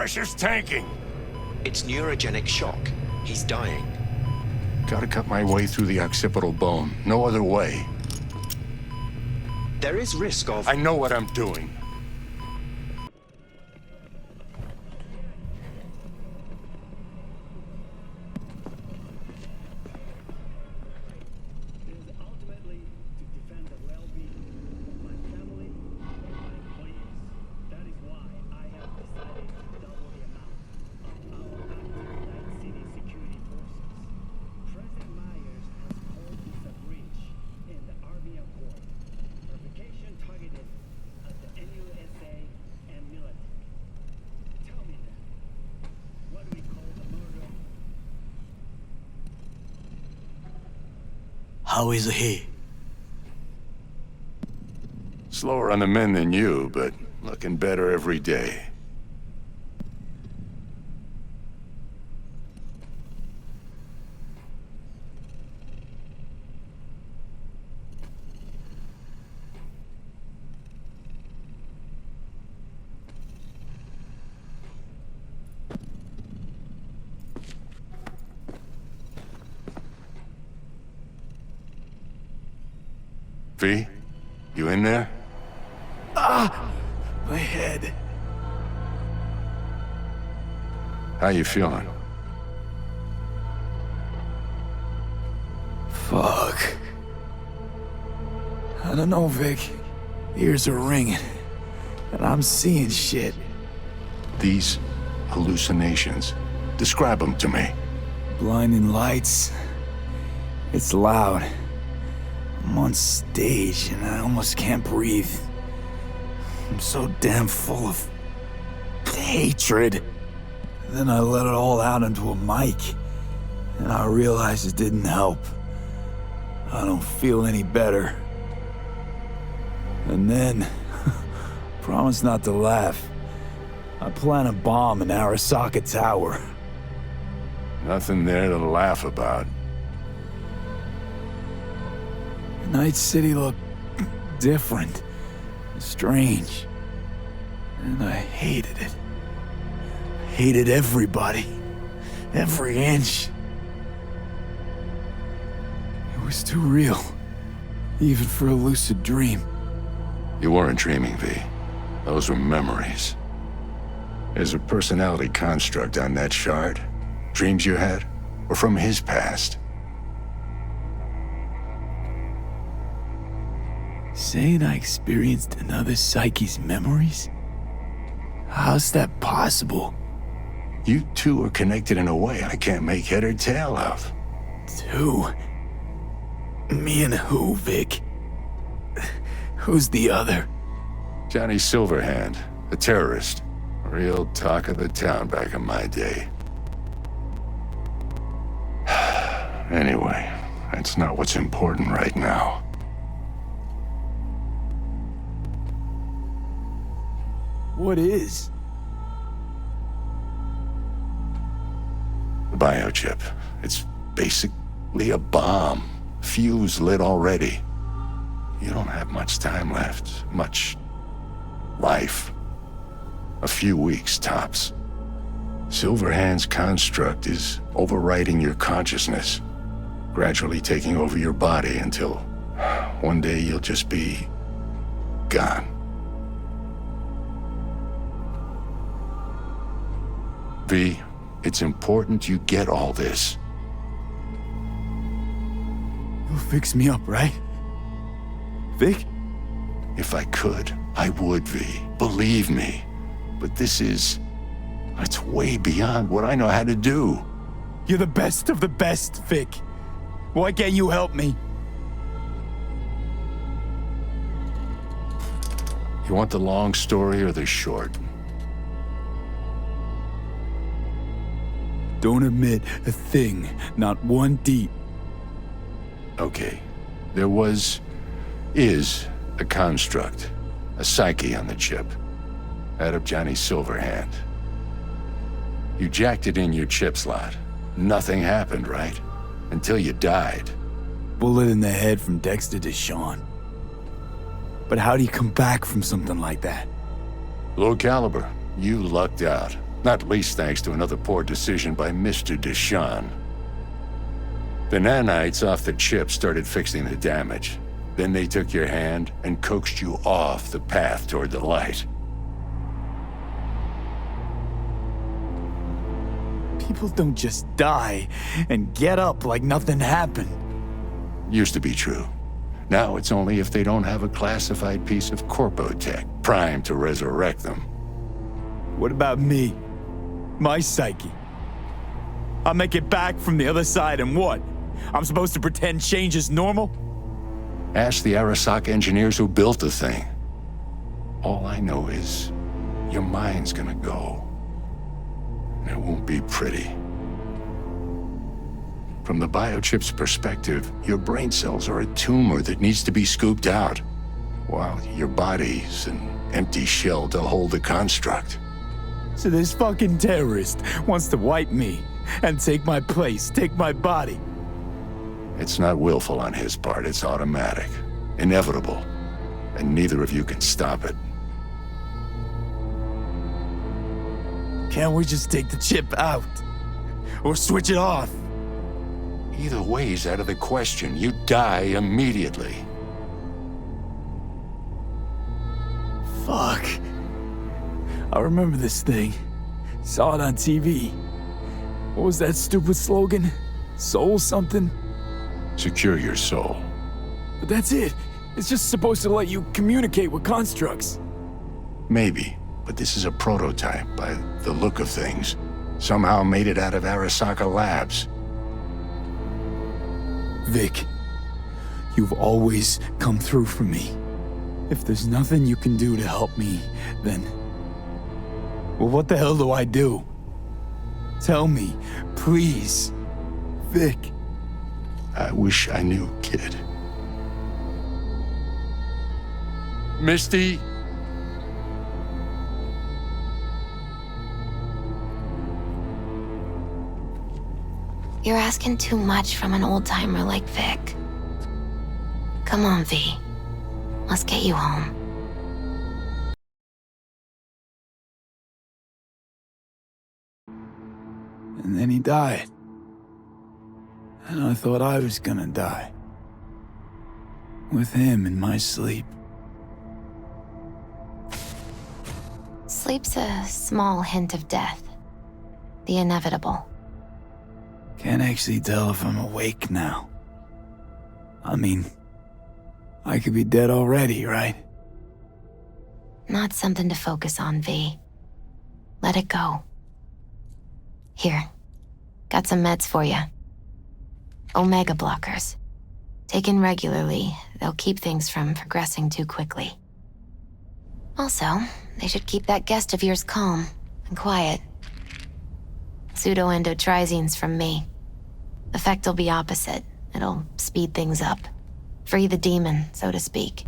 pressure's tanking. It's neurogenic shock. He's dying. Gotta cut my way through the occipital bone. No other way. There is risk of... I know what I'm doing. How is he? Slower on the mend than you, but looking better every day. V, you in there? My head. How you feeling? Fuck. I don't know, Vic. Ears are ringing. And I'm seeing shit. These hallucinations, describe them to me. Blinding lights. It's loud. I'm on stage and I almost can't breathe. I'm so damn full of hatred. Then I let it all out into a mic, and I realized it didn't help. I don't feel any better. And then, promise not to laugh, I plant a bomb in Arasaka Tower. Nothing there to laugh about. Night City looked different, strange, and I hated it. Hated everybody, every inch. It was too real, even for a lucid dream. You weren't dreaming, V. Those were memories. There's a personality construct on that shard. Dreams you had, or from his past. Saying I experienced another psyche's memories? How's that possible? You two are connected in a way I can't make head or tail of. Two? Me and who, Vic? Who's the other? Johnny Silverhand, a terrorist. Real talk of the town back in my day. Anyway, that's not what's important right now. What is? The biochip. It's basically a bomb. Fuse lit already. You don't have much time left. Much life. A few weeks, tops. Silverhand's construct is overriding your consciousness, gradually taking over your body until one day you'll just be gone. V, it's important you get all this. You'll fix me up, right? Vic? If I could, I would, V. Believe me. But it's way beyond what I know how to do. You're the best of the best, Vic. Why can't you help me? You want the long story or the short? Don't admit a thing, not one deep. Okay. There is a construct, a psyche on the chip. That of Johnny Silverhand. You jacked it in your chip slot. Nothing happened, right? Until you died. Bullet in the head from Dexter to Sean. But how do you come back from something like that? Low caliber. You lucked out. Not least thanks to another poor decision by Mr. Deshawn. The nanites off the chip started fixing the damage. Then they took your hand and coaxed you off the path toward the light. People don't just die and get up like nothing happened. Used to be true. Now it's only if they don't have a classified piece of corpo tech primed to resurrect them. What about me? My psyche? I make it back from the other side and what? I'm supposed to pretend change is normal? Ask the Arasaka engineers who built the thing. All I know is your mind's gonna go. And it won't be pretty. From the biochip's perspective, your brain cells are a tumor that needs to be scooped out, while your body's an empty shell to hold the construct. So this fucking terrorist wants to wipe me and take my place, take my body. It's not willful on his part, it's automatic, inevitable, and neither of you can stop it. Can't we just take the chip out? Or switch it off? Either way's out of the question. You die immediately. Fuck. I remember this thing. Saw it on TV. What was that stupid slogan? Soul something? Secure your soul. But that's it. It's just supposed to let you communicate with constructs. Maybe, but this is a prototype by the look of things. Somehow made it out of Arasaka Labs. Vic, you've always come through for me. If there's nothing you can do to help me, then... well, what the hell do I do? Tell me, please. Vic. I wish I knew, kid. Misty? You're asking too much from an old-timer like Vic. Come on, V. Let's get you home. And then he died. And I thought I was gonna die. With him in my sleep. Sleep's a small hint of death. The inevitable. Can't actually tell if I'm awake now. I mean, I could be dead already, right? Not something to focus on, V. Let it go. Here. Got some meds for you. Omega blockers. Taken regularly, they'll keep things from progressing too quickly. Also, they should keep that guest of yours calm and quiet. Pseudoendotrizine's from me. Effect will be opposite. It'll speed things up. Free the demon, so to speak.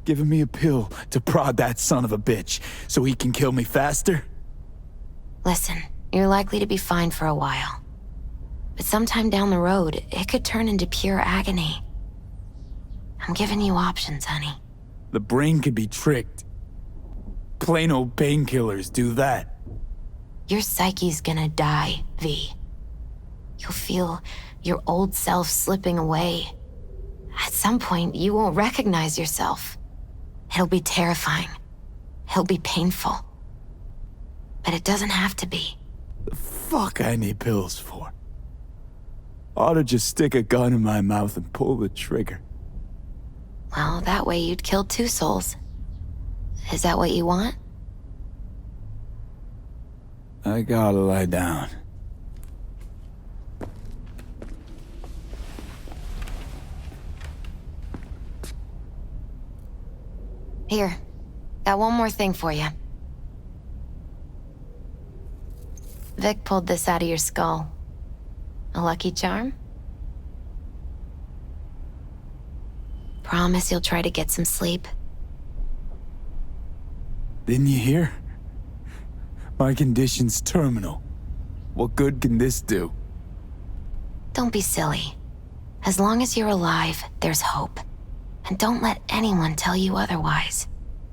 Giving me a pill to prod that son of a bitch so he can kill me faster? Listen, you're likely to be fine for a while. But sometime down the road, it could turn into pure agony. I'm giving you options, honey. The brain can be tricked. Plain old painkillers do that. Your psyche's gonna die, V. You'll feel your old self slipping away. At some point, you won't recognize yourself. It'll be terrifying. It'll be painful. But it doesn't have to be. The fuck I need pills for? Ought to just stick a gun in my mouth and pull the trigger. Well, that way you'd kill 2 souls. Is that what you want? I gotta lie down. Here, got one more thing for you. Vic pulled this out of your skull. A lucky charm? Promise you'll try to get some sleep. Didn't you hear? My condition's terminal. What good can this do? Don't be silly. As long as you're alive, there's hope. And don't let anyone tell you otherwise.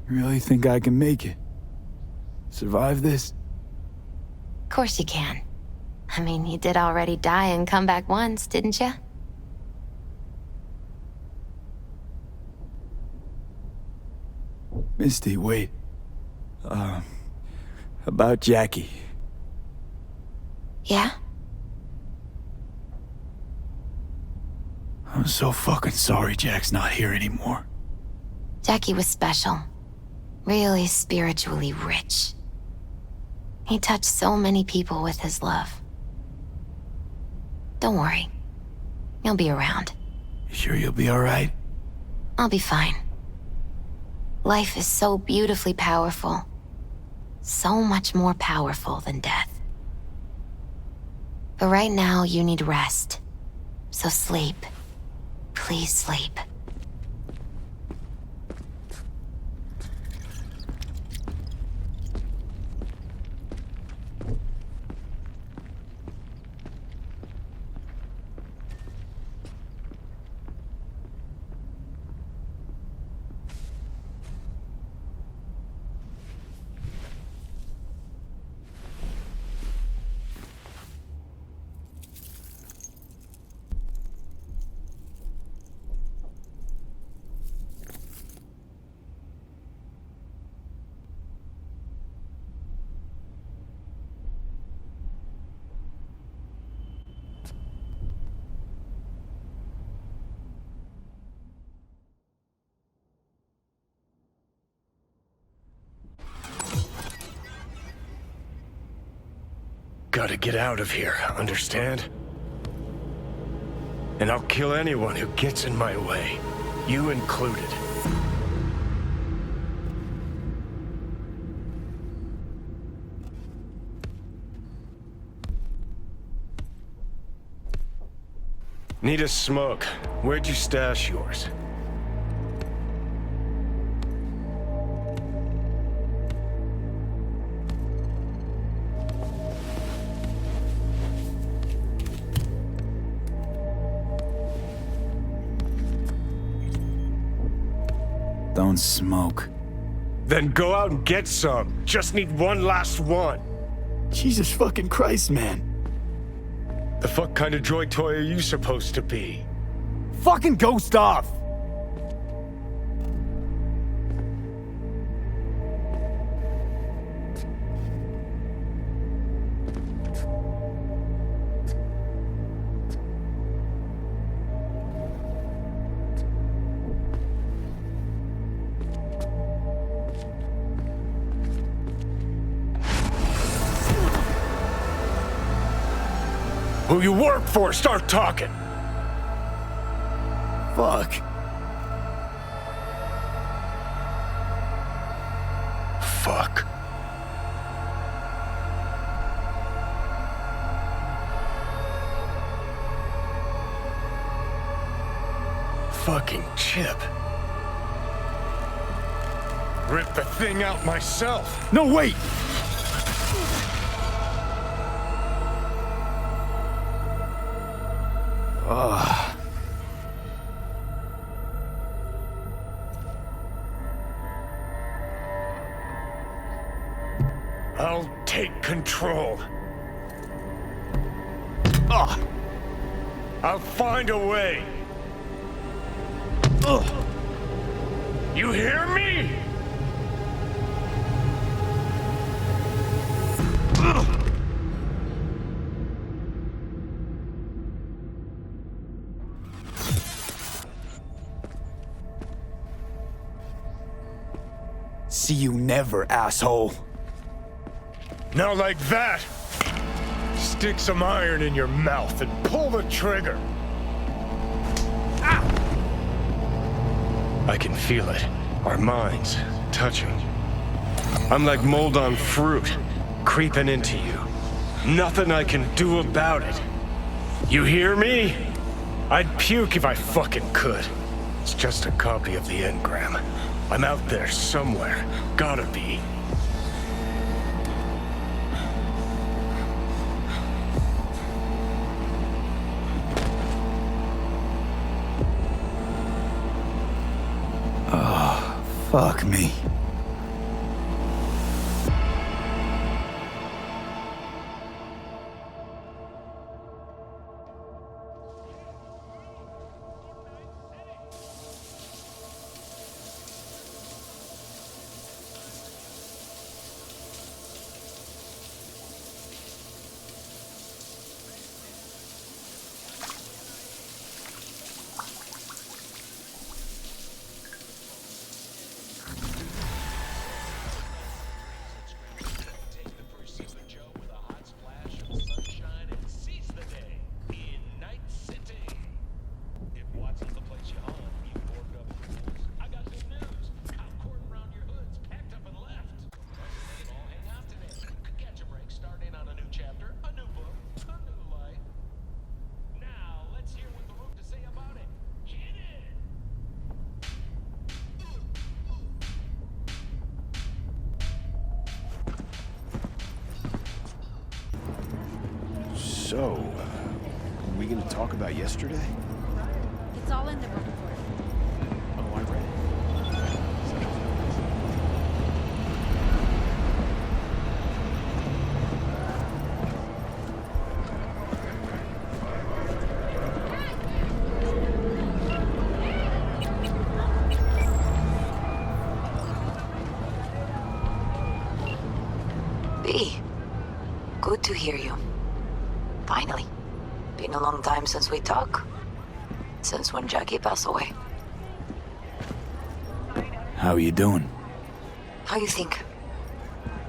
Really think I can make it? Survive this? Of course you can. I mean, you did already die and come back once, didn't you? Misty, wait. About Jackie. Yeah? I'm so fucking sorry Jack's not here anymore. Jackie was special. Really spiritually rich. He touched so many people with his love. Don't worry. He'll be around. You sure you'll be alright? I'll be fine. Life is so beautifully powerful. So much more powerful than death. But right now, you need rest. So sleep. Please sleep. Gotta get out of here, understand? And I'll kill anyone who gets in my way, you included. Need a smoke. Where'd you stash yours? Don't smoke. Then go out and get some. Just need one last one. Jesus fucking Christ, man. The fuck kind of droid toy are you supposed to be? Fucking ghost off! Who you work for, start talking! Fuck. Fuck. Fucking chip. Rip the thing out myself. No, wait! I'll take control. I'll find a way. You hear me? See you never, asshole. Now like that. Stick some iron in your mouth and pull the trigger. I can feel it. Our minds touching. I'm like mold on fruit, creeping into you. Nothing I can do about it. You hear me? I'd puke if I fucking could. It's just a copy of the engram. I'm out there somewhere. Gotta be. Fuck me. So, we gonna talk about yesterday? It's all in the report. Oh, I read it. B, good to hear you. Finally. Been a long time since we talked. Since when Jackie passed away. How you doing? How you think?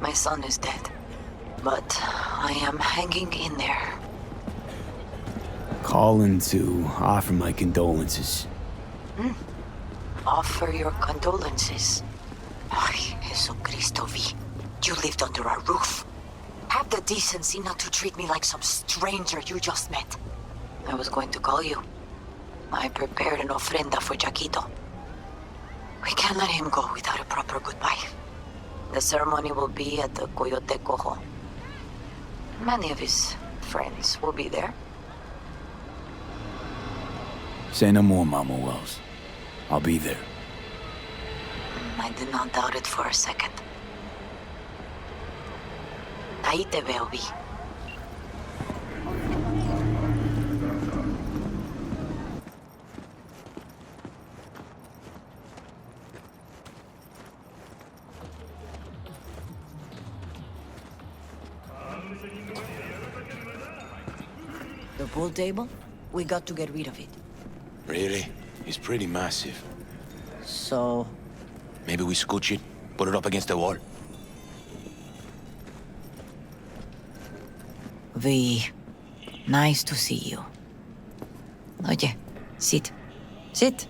My son is dead. But I am hanging in there. Calling to offer my condolences. Offer your condolences. Ay, Jesucristo V. You lived under our roof. Have the decency not to treat me like some stranger you just met. I was going to call you. I prepared an ofrenda for Jaquito. We can't let him go without a proper goodbye. The ceremony will be at the Coyote Cojo. Many of his friends will be there. Say no more, Mama Wells. I'll be there. I did not doubt it for a second. Ahí te veo, Vi. The pool table? We got to get rid of it. Really? It's pretty massive. So, Maybe we scooch it, put it up against the wall. V, nice to see you. Oye, sit. Sit.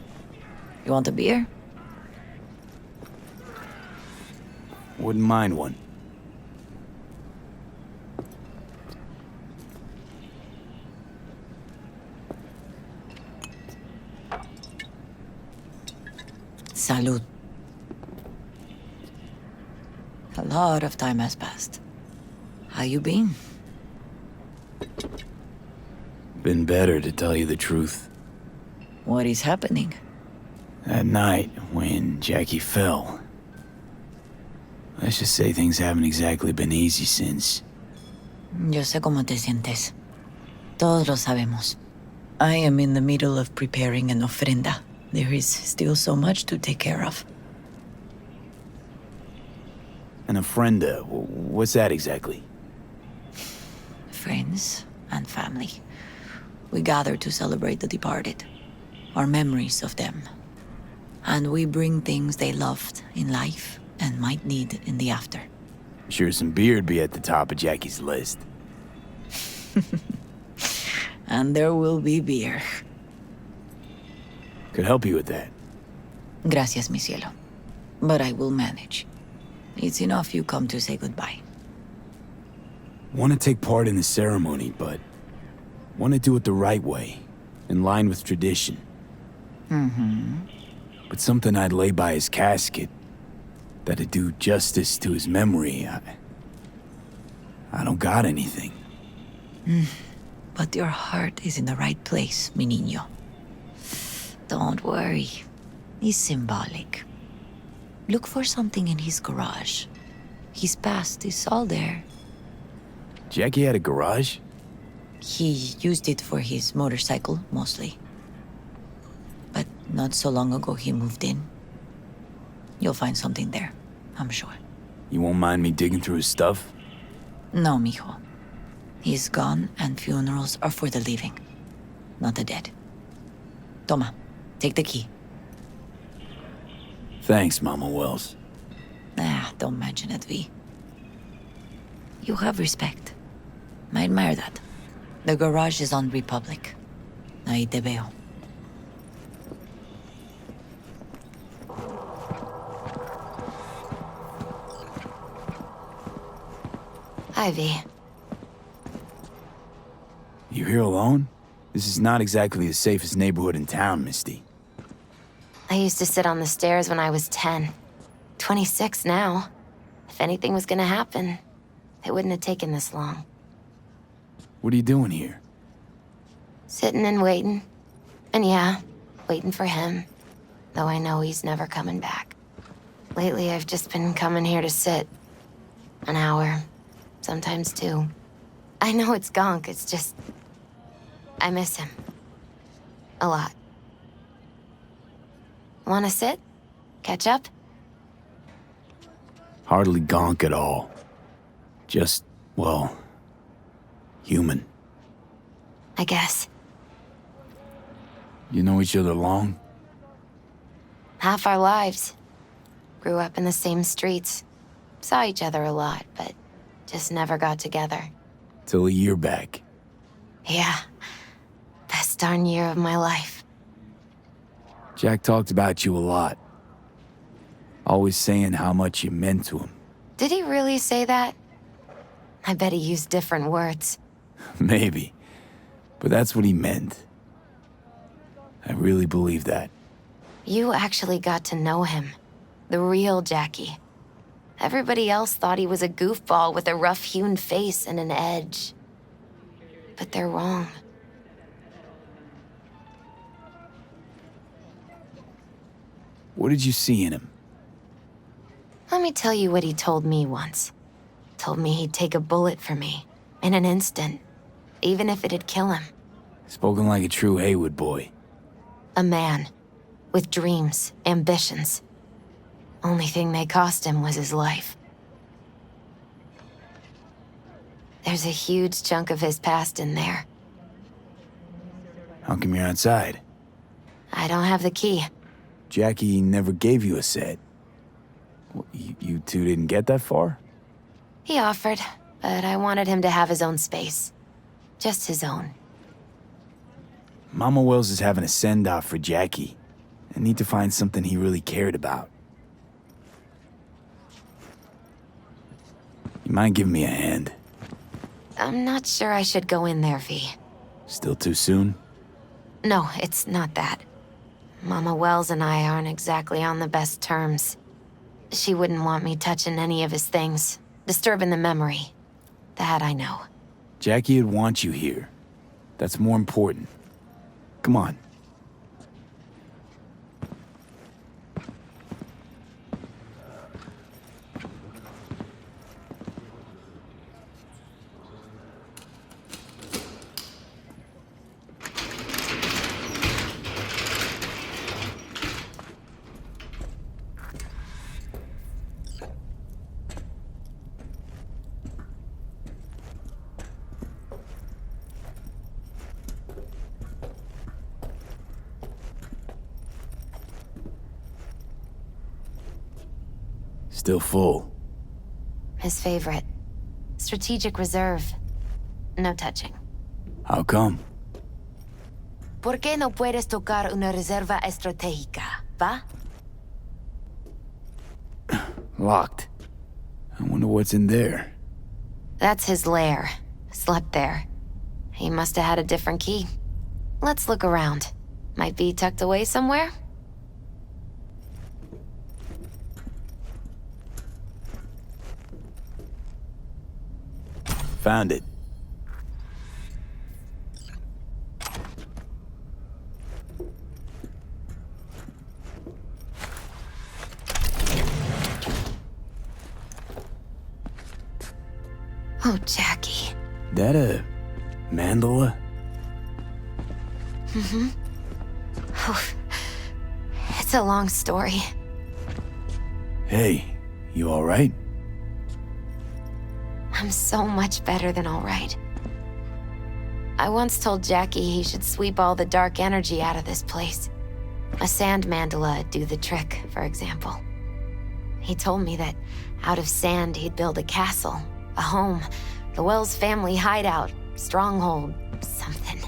You want a beer? Wouldn't mind one. Salud. A lot of time has passed. How you been? Been better, to tell you the truth. What is happening? That night, when Jackie fell. Let's just say things haven't exactly been easy since. Yo sé cómo te sientes. Todos lo sabemos. I am in the middle of preparing an ofrenda. There is still so much to take care of. An ofrenda, what's that exactly? Friends and family. We gather to celebrate the departed, our memories of them. And we bring things they loved in life and might need in the after. Sure some beer'd be at the top of Jackie's list. And there will be beer. Could help you with that. Gracias, mi cielo. But I will manage. It's enough you come to say goodbye. Want to take part in the ceremony, but want to do it the right way, in line with tradition. But something I'd lay by his casket, that'd do justice to his memory, I don't got anything. But your heart is in the right place, mi niño. Don't worry. It's symbolic. Look for something in his garage. His past is all there. Jackie had a garage? He used it for his motorcycle, mostly. But not so long ago he moved in. You'll find something there, I'm sure. You won't mind me digging through his stuff? No, mijo. He's gone and funerals are for the living, not the dead. Toma, take the key. Thanks, Mama Wells. Don't mention it, V. You have respect. I admire that. The garage is on Republic. Ahí te veo. Hi, V. You here alone? This is not exactly the safest neighborhood in town, Misty. I used to sit on the stairs when I was 10. 26 now. If anything was gonna happen, it wouldn't have taken this long. What are you doing here? Sitting and waiting. And yeah, waiting for him. Though I know he's never coming back. Lately, I've just been coming here to sit. An hour. Sometimes two. I know it's gonk, it's just... I miss him. A lot. Wanna sit? Catch up? Hardly gonk at all. Just, well, human. I guess. You know each other long? Half our lives. Grew up in the same streets. Saw each other a lot, but just never got together. Till a year back. Yeah. Best darn year of my life. Jack talked about you a lot. Always saying how much you meant to him. Did he really say that? I bet he used different words. Maybe. But that's what he meant. I really believe that. You actually got to know him. The real Jackie. Everybody else thought he was a goofball with a rough-hewn face and an edge. But they're wrong. What did you see in him? Let me tell you what he told me once. Told me he'd take a bullet for me, in an instant, even if it'd kill him. Spoken like a true Haywood boy. A man, with dreams, ambitions. Only thing they cost him was his life. There's a huge chunk of his past in there. How come you're outside? I don't have the key. Jackie never gave you a set. You two didn't get that far? He offered, but I wanted him to have his own space. Just his own. Mama Wells is having a send-off for Jackie. I need to find something he really cared about. You mind giving me a hand? I'm not sure I should go in there, V. Still too soon? No, it's not that. Mama Wells and I aren't exactly on the best terms. She wouldn't want me touching any of his things, disturbing the memory. That I know. Jackie would want you here. That's more important. Come on. Still full. His favorite. Strategic reserve. No touching. How come? ¿Por qué no puedes tocar una reserva estratégica, va? Locked. I wonder what's in there. That's his lair. Slept there. He must have had a different key. Let's look around. Might be tucked away somewhere? Found it. Oh, Jackie. That a mandala? It's a long story. Hey, you alright? I'm so much better than all right. I once told Jackie he should sweep all the dark energy out of this place. A sand mandala'd do the trick, for example. He told me that out of sand he'd build a castle, a home, the Wells family hideout, stronghold, something.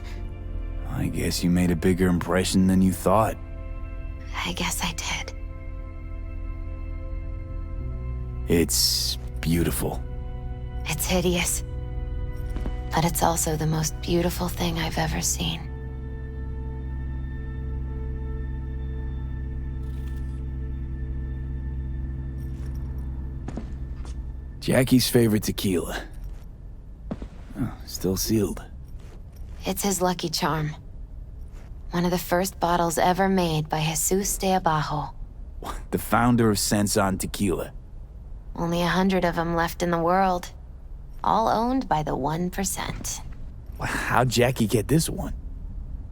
I guess you made a bigger impression than you thought. I guess I did. It's beautiful. It's hideous. But it's also the most beautiful thing I've ever seen. Jackie's favorite tequila. Oh, still sealed. It's his lucky charm. One of the first bottles ever made by Jesus de Abajo. The founder of Senson Tequila. Only 100 of them left in the world. All owned by the 1%. How'd Jackie get this one?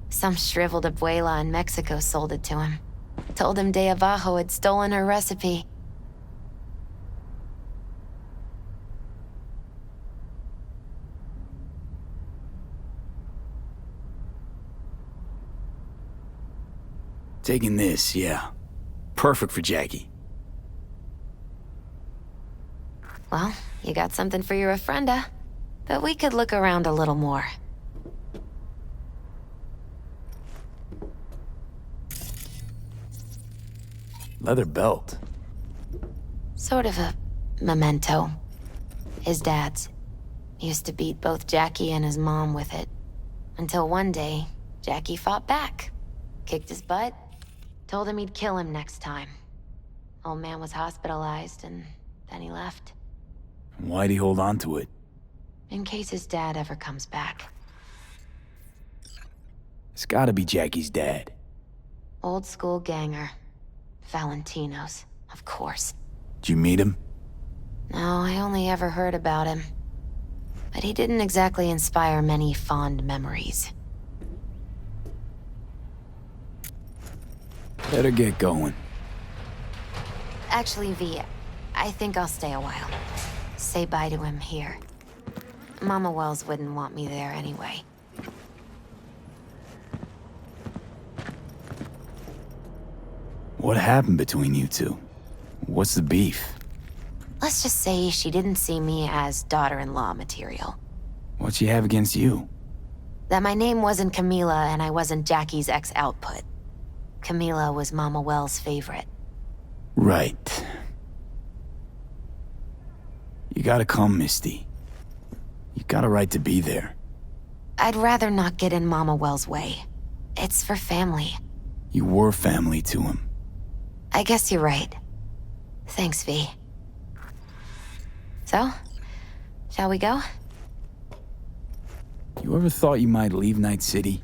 Some shriveled abuela in Mexico sold it to him. Told him de Abajo had stolen her recipe. Taking this, yeah. Perfect for Jackie. Well, you got something for your ofrenda. But we could look around a little more. Leather belt. Sort of a memento. His dad's. Used to beat both Jackie and his mom with it. Until one day, Jackie fought back. Kicked his butt. Told him he'd kill him next time. Old man was hospitalized, and then he left. Why'd he hold on to it? In case his dad ever comes back. It's gotta be Jackie's dad. Old school ganger. Valentino's, of course. Did you meet him? No, I only ever heard about him. But he didn't exactly inspire many fond memories. Better get going. Actually, V, I think I'll stay a while. Say bye to him here. Mama Wells wouldn't want me there anyway. What happened between you two? What's the beef? Let's just say she didn't see me as daughter-in-law material. What'd she have against you? That my name wasn't Camila and I wasn't Jackie's ex-output. Camila was Mama Wells' favorite. Right. You gotta come, Misty. You got a right to be there. I'd rather not get in Mama Wells' way. It's for family. You were family to him. I guess you're right. Thanks, V. So, shall we go? You ever thought you might leave Night City?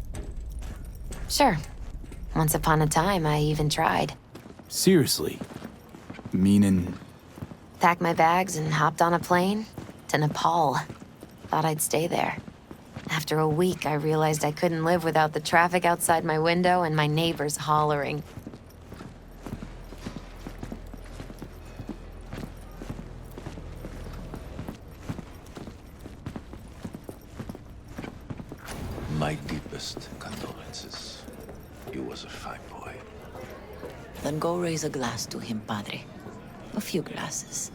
Sure. Once upon a time, I even tried. Seriously? Meaning... Packed my bags and hopped on a plane to Nepal. Thought I'd stay there. After a week, I realized I couldn't live without the traffic outside my window and my neighbors hollering. My deepest condolences. He was a fine boy. Then go raise a glass to him, Padre. A few glasses.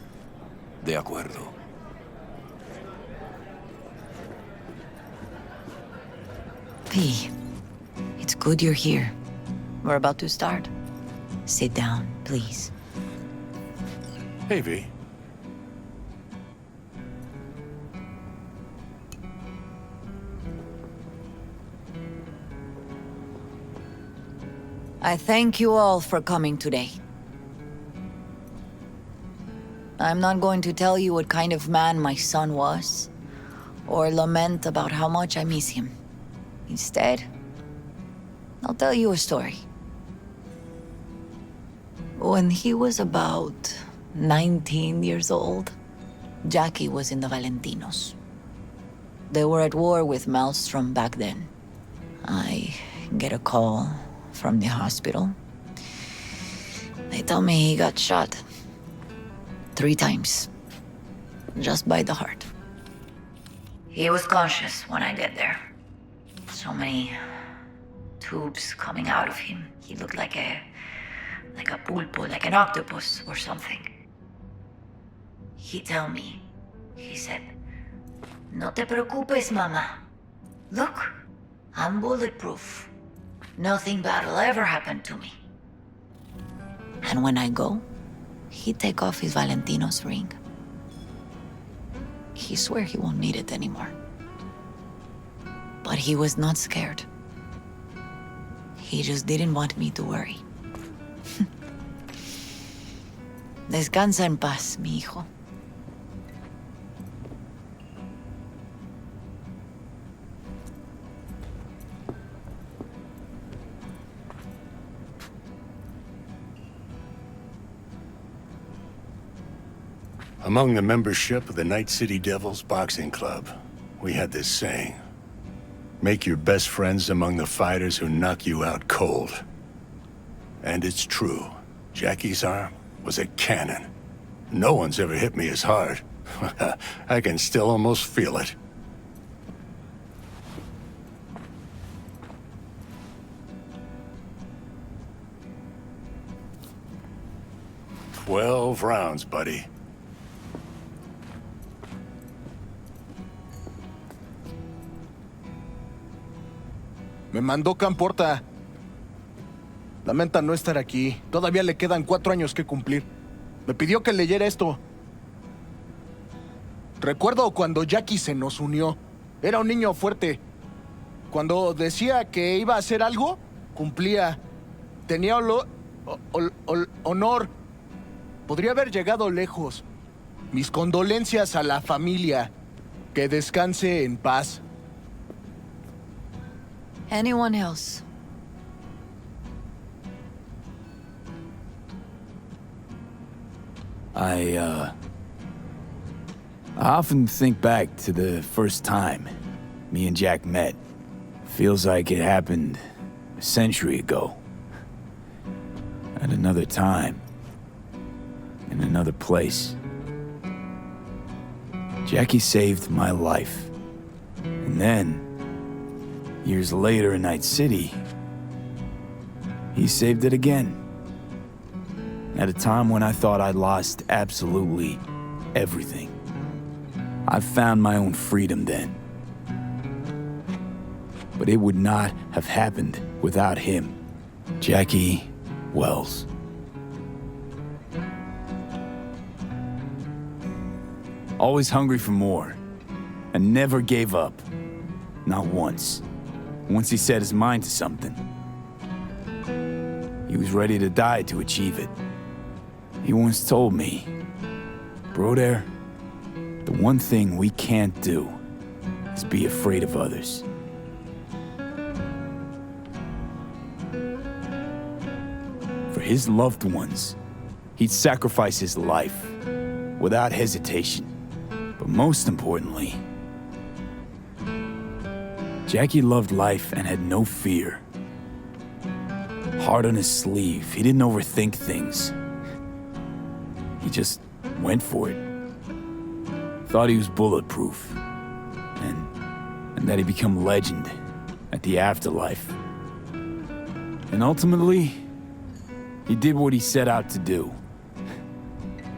De acuerdo. P, it's good you're here. We're about to start. Sit down, please. Hey, V. I thank you all for coming today. I'm not going to tell you what kind of man my son was, or lament about how much I miss him. Instead, I'll tell you a story. When he was about 19 years old, Jackie was in the Valentinos. They were at war with Maelstrom back then. I get a call from the hospital. They tell me he got shot 3 times, just by the heart. He was conscious when I get there. So many tubes coming out of him. He looked like a pulpo, like an octopus or something. He tell me, he said, "No te preocupes, mama. Look, I'm bulletproof. Nothing bad will ever happen to me." And when I go, he take off his Valentino's ring. He swear he won't need it anymore. But he was not scared. He just didn't want me to worry. Descansa en paz, mi hijo. Among the membership of the Night City Devils Boxing Club, we had this saying: make your best friends among the fighters who knock you out cold. And it's true. Jackie's arm was a cannon. No one's ever hit me as hard. I can still almost feel it. "12 rounds, buddy." Me mandó Camporta. Lamenta no estar aquí. Todavía le quedan 4 años que cumplir. Me pidió que leyera esto. Recuerdo cuando Jackie se nos unió. Era un niño fuerte. Cuando decía que iba a hacer algo, cumplía. Tenía honor. Podría haber llegado lejos. Mis condolencias a la familia. Que descanse en paz. Anyone else? I often think back to the first time me and Jack met. Feels like it happened a century ago. At another time. In another place. Jackie saved my life. And then, years later in Night City, he saved it again. At a time when I thought I'd lost absolutely everything. I found my own freedom then. But it would not have happened without him. Jackie Wells. Always hungry for more, and never gave up. Not once. Once he set his mind to something, he was ready to die to achieve it. He once told me, "Broder, the one thing we can't do is be afraid of others." For his loved ones, he'd sacrifice his life without hesitation. But most importantly, Jackie loved life and had no fear. Heart on his sleeve, he didn't overthink things. He just went for it. Thought he was bulletproof. And that he'd become legend at the afterlife. And ultimately, he did what he set out to do.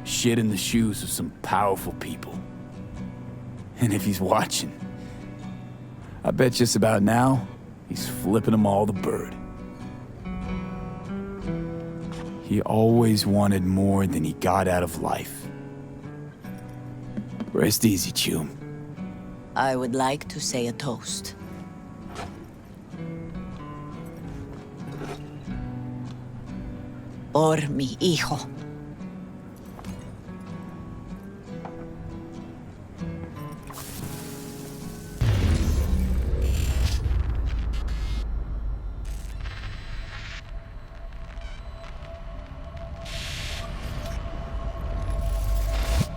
Shit in the shoes of some powerful people. And if he's watching, I bet just about now, he's flipping them all the bird. He always wanted more than he got out of life. Rest easy, Chum. I would like to say a toast. Por mi hijo.